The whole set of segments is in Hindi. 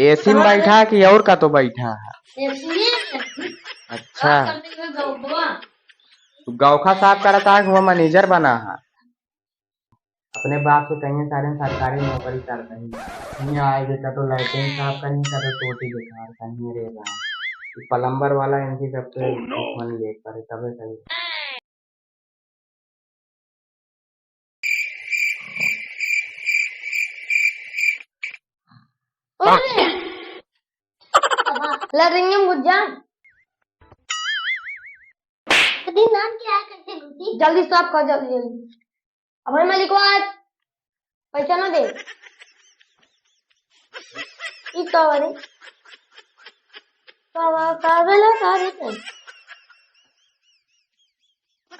एसी में बैठा कि और का तो बैठा है। अच्छा, तू गौखा साफ करता है कि वो मैनेजर बना है। अपने बाप से कहीं सारे सरकारी नौकरी करता ही नहीं आएगी तो लाइटिंग साफ करनी तो टोटी बेकार कहीं रे रहा प्लम्बर वाला इनकी सबसे मन ले करे तबे सही। लड़ेंगे मुझे नाम क्या है कैसे घुसी जल्दी स्टॉप कर जल्दी जल्दी। अब मैं लिखो आज पैसा ना दे इस वाले सारे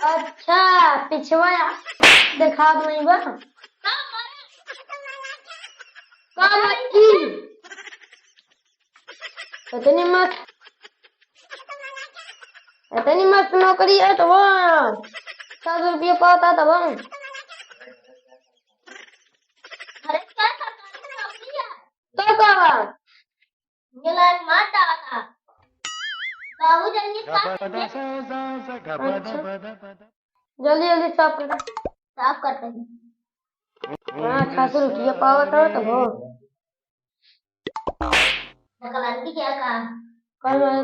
अच्छा पिछवा दिखा दो नहीं बा इतनी मस्त नौकरी है तो वो 7 रुपये पाता था वो। अरे क्या सरकारी नौकरी है तो कहा ये लाइक मार डाला था बाबू जल्दी जल्दी जल्दी साफ करते हैं। हाँ 600 रुपया पावा था तो वो नकलांती क्या कहा कल मारे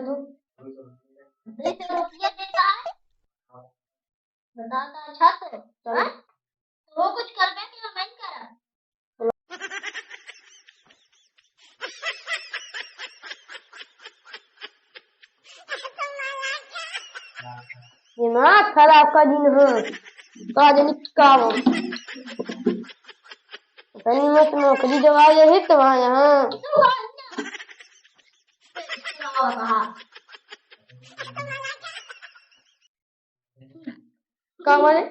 तू 200 रुपया देता है बताता अच्छा तो वो कुछ कर दे कि मैं करा दिमाग खराब का दिन हो तो आज निकालो तनी मत नौकरी दवा ये तो यहाँ क्या बोले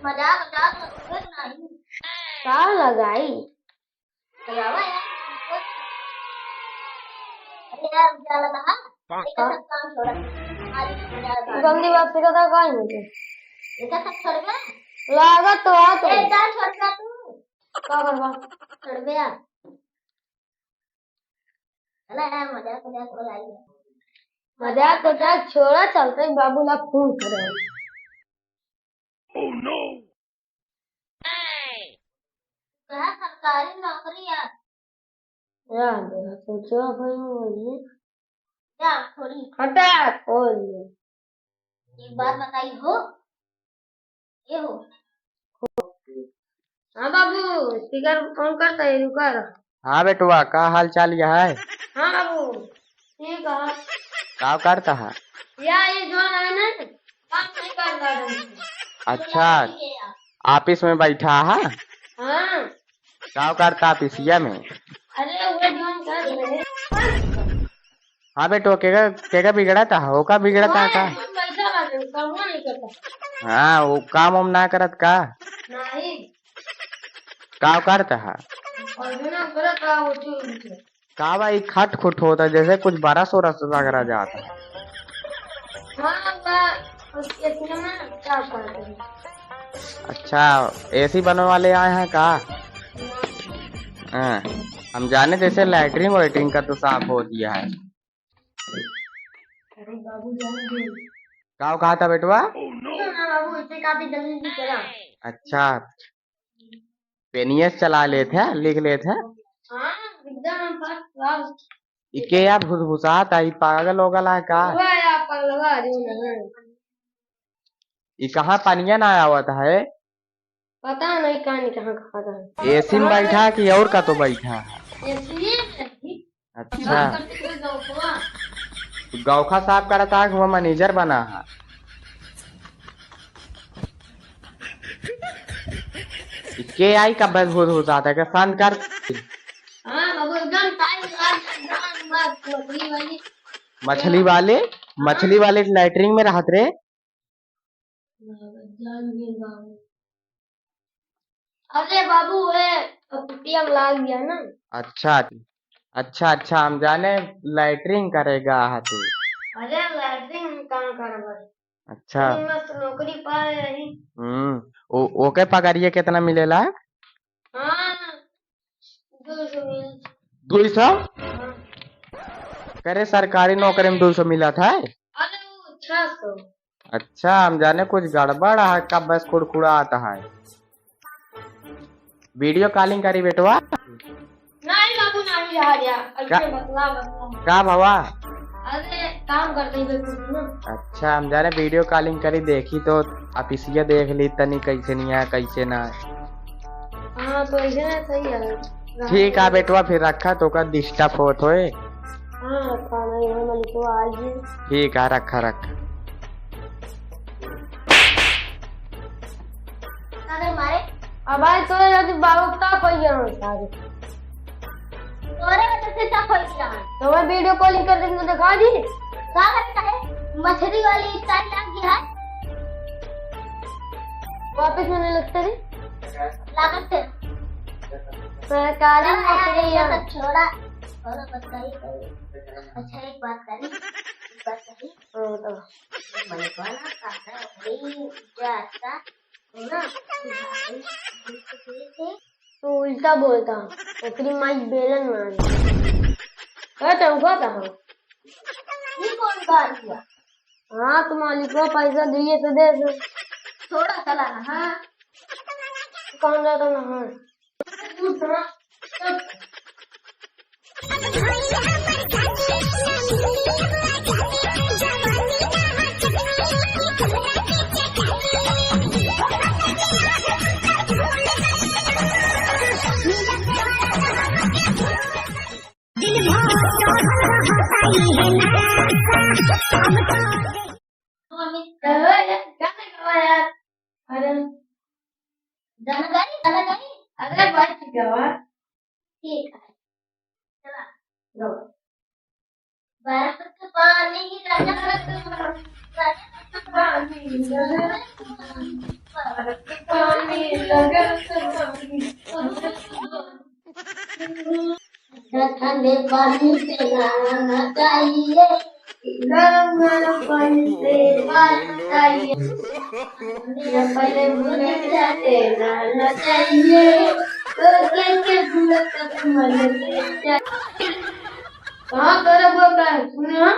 मजाक क्या लगाई गंदी बात से कथा कहीं मुझे लागत तो आ तो क्या करवा छोड़ गया मजाक तो क्या छोड़ा चलते बाबू ला फोन करे। Oh no! सरकारी नौकरी यार सोचो भाई मुझे यार थोड़ी हटा खोल एक बात बताई हो ये हो हाँ बाबू स्पीकर ऑन करता है रुका। हाँ बेटुआ का हाल चाल यह है। हाँ बाबू ठीक है क्या करता है। या ये जो है ना काम नहीं कर रहा है। अच्छा ऑफिस में बैठा है। हाँ क्या करता ऑफिसिया में। अरे वो जो हम कर रहे हाँ बेटो केगा बिगड़ा था हो का बिगड़ा था का। हाँ वो काम उम ना करत का नहीं का करता है। का भाई खट खुट होता जैसे कुछ 1200 वगैरह जाता है। अच्छा एसी बनने वाले आए हैं का। हाँ, हम जाने जैसे लैटरिन वैटरिन का तो साफ हो दिया है। क्या कहा था बेटवा। अच्छा पेनियस चला लेते लिख लेते इके यार भुसभुसाता ही पागल होगल है का। ये कहाँ पानिया ना आवत है। पता नहीं कहाँ खाता है। एसी में बैठा कि और का तो बैठा है। अच्छा तो गौखा साफ करता है कि वो मैनेजर बना है। के आई का बस भुसभुसाता है शांत कर। मछली वाले लैटरिन में रहत रे। अरे बाबू है लाग गया ना। अच्छा अच्छा अच्छा हम जाने लैटरिन करेगा है तू। अरे लैटरिन कहाँ कर अच्छा मस्त नौकरी पाए रही। ओके पगारिए कितना मिलेला? हाँ 200 मिल। 200? हाँ। करे सरकारी नौकरी में 200 मिला था? अरे वो 600। अच्छा, हम जाने कुछ गड़बड़ है, कब बस कुड़कुड़ा आता है। वीडियो कॉलिंग करी बेटवा? नहीं बाबू नहीं रहा गया। क्या? बतला। का भवा? अरे काम करते ही ना। अच्छा, हम जाने वीडियो कॉलिंग करी देखी तो ऑफिसिया देख ली तनी कैसे नहीं है कैसे ना। हाँ तो ऐसे ना सही है। ठीक है बेटवा, फिर रखा तो का डिस्टर्ब होत होए। हाँ खाना ये मलिक तो आइए। ठीक है, रखा रखा। अरे मारे अब आज तो यदि बाबू का कोई जरूर सारे तोरे वजह से सब खोल दिया। तो मैं वीडियो कॉलिंग कर देंगे दिखा दी क्या करता है। मछली वाली स्टाइल लग गया है वापस मैंने लगता है लागत है सरकारी नौकरी है तो छोड़ा और बताइए। अच्छा एक बात करी तो मैंने कहा ना खाता भाई जाता ना तो उल्टा बोलता ओकरी माई बेलन मार कहता हूँ ये कौन बात हुआ। हाँ तुम मालिक को पैसा दिए तो दे दो थोड़ा चला ना। हाँ कौन जाता ना। हाँ अरे बच गया ठीक है चला लो बर्फ का पानी ठंडे पानी से नहाना चाहिए गरम गरम पानी से नहाना चाहिए पहले मुझे जाते नहाना चाहिए तो कैसे भूल तक मन कहाँ कर बोलता है सुना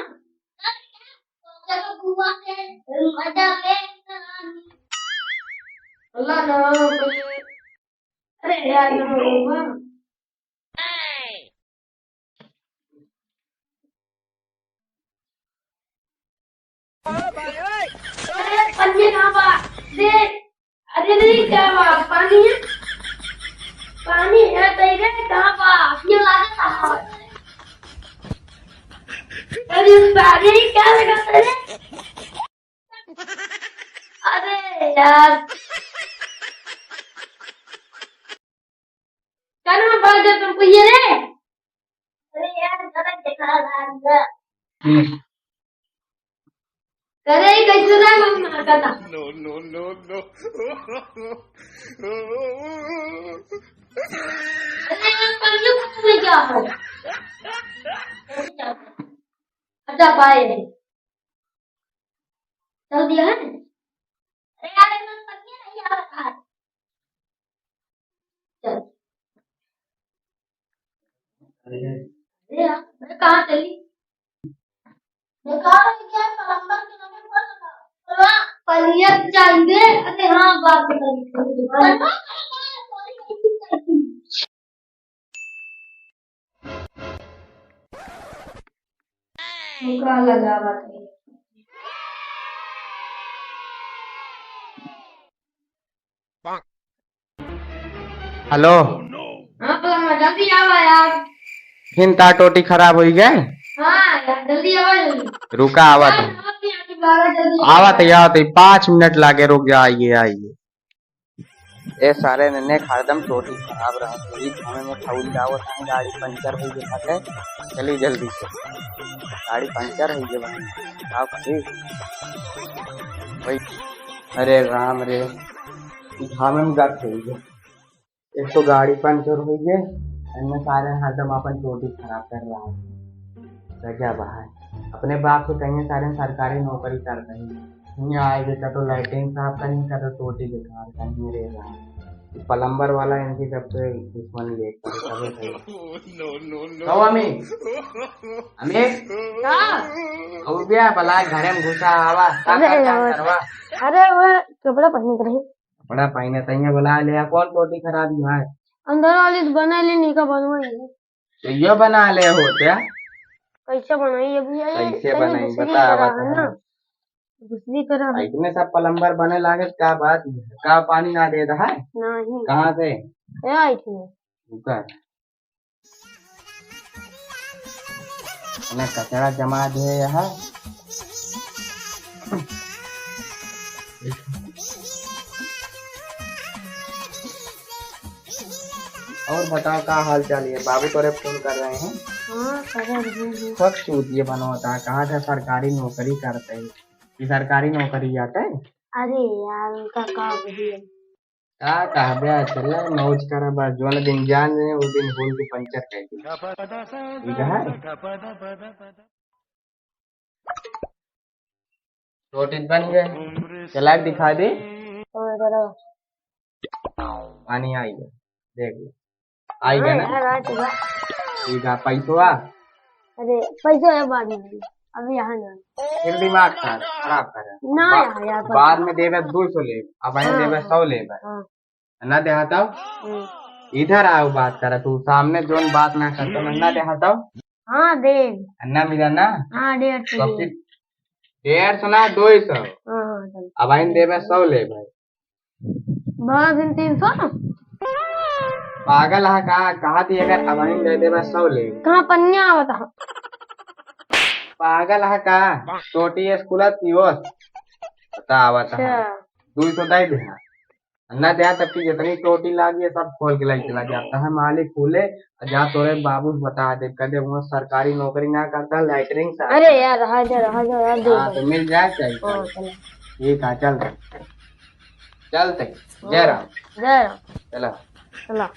अल्लाह ना अरे यार ना अरे पानी कहाँ बा देख अरे नहीं क्या बा पानी है तेरे कहाँ बा ये लागत है। अरे पानी क्या लगा तेरे अरे यार क्या नाम बात है तुमको ये रे अरे यार जरा देखा रहा करे कैसे ना मम्मा कहता no अरे यार पंजू में क्या है अच्छा पाए चल दिया है। अरे यार इसमें पन्नी नहीं आ रहा है चल अरे यार मैं कहाँ चली बेकार है क्या प्लम्बर के नंबर पर लगा पनियत चाहिए। अरे हाँ बात करेंगे मुका लगा बात हेलो। हाँ प्लम्बर जल्दी आओ यार फिर तार टोटी खराब हो गए। हाँ यार जल्दी आओ जल्दी रुका आवत है। आवत 5 मिनट लागे, रुक जा आइए। ये सारे ने हरदम टोटी खराब रहा थी हमें में फौल जावत है, गाड़ी पंचर हो गया है। चली जल्दी से, गाड़ी पंचर हो गया आप भाई। अरे राम रे हमें में गट हो गया, एक तो गाड़ी पंचर हो गए, अन्य सारे हरदम अपन टोटी खराब कर रहा है। क्या बात अपने बाप से कहीं सारे सरकारी नौकरी कर रहे हैं। यहाँ आएगी तो लाइटिंग साफ करनी का तो टोटी बेकार करनी रे रहा प्लम्बर वाला इनकी जब से दुश्मन देख तो अमी अमी अब क्या भला घरे में घुसा आवा करवा अरे वो कपड़ा पहन रही कपड़ा पहने तैया बुला लिया कौन टोटी खराब है अंदर वाली तो बना ली नहीं का बनवाई तो ये बना ले हो क्या कैसे बनाई अभी कैसे बनाई बता ना दूसरी तरह इतने सब प्लम्बर बने लागे क्या बात का पानी ना दे रहा है नहीं कहाँ से आई थी ऊपर कचरा जमा दे यहाँ और बताओ क्या हाल चाल है बाबू तोरे फोन कर रहे हैं हाँ कर रही हूँ सब चूतिए बनवाता है कहाँ था सरकारी नौकरी करते हैं कि सरकारी नौकरी जाता है अरे यार उनका काम है क्या कहबे चल मौज कर बस जो दिन जान रहे उस दिन भूल के पंचर कर दी ठीक है रोटी बन गए चला के दिखा दे पानी आई गया देख लो आई गया ना ठीक है पैसा अरे पैसा है बाद में अभी यहाँ ना फिर दिमाग खराब कर ना यार बाद में देवे 200 ले अब आई देवे 100 ले ना देहाता इधर आओ बात कर तू सामने जोन बात ना करता ना देहाता हाँ दे अन्ना मिला ना हाँ 150 150 ना 200 अब आई देवे 100 ले भाई बहुत दिन 300 पागल है कहा थी अगर अब आई दे देवे 100 ले कहाँ पन्या बता पागल है का छोटी स्कूल बता आवत 200 दे दे अन्ना दे तब की जितनी टोटी लागी है सब खोल के लाई चला जाता है मालिक खोले जा तोरे बाबू बता दे कदे वो सरकारी नौकरी ना करता लाइटरिंग से अरे यार हजार तो मिल जाए चाहिए ठीक है चलते जय राम चला चला चला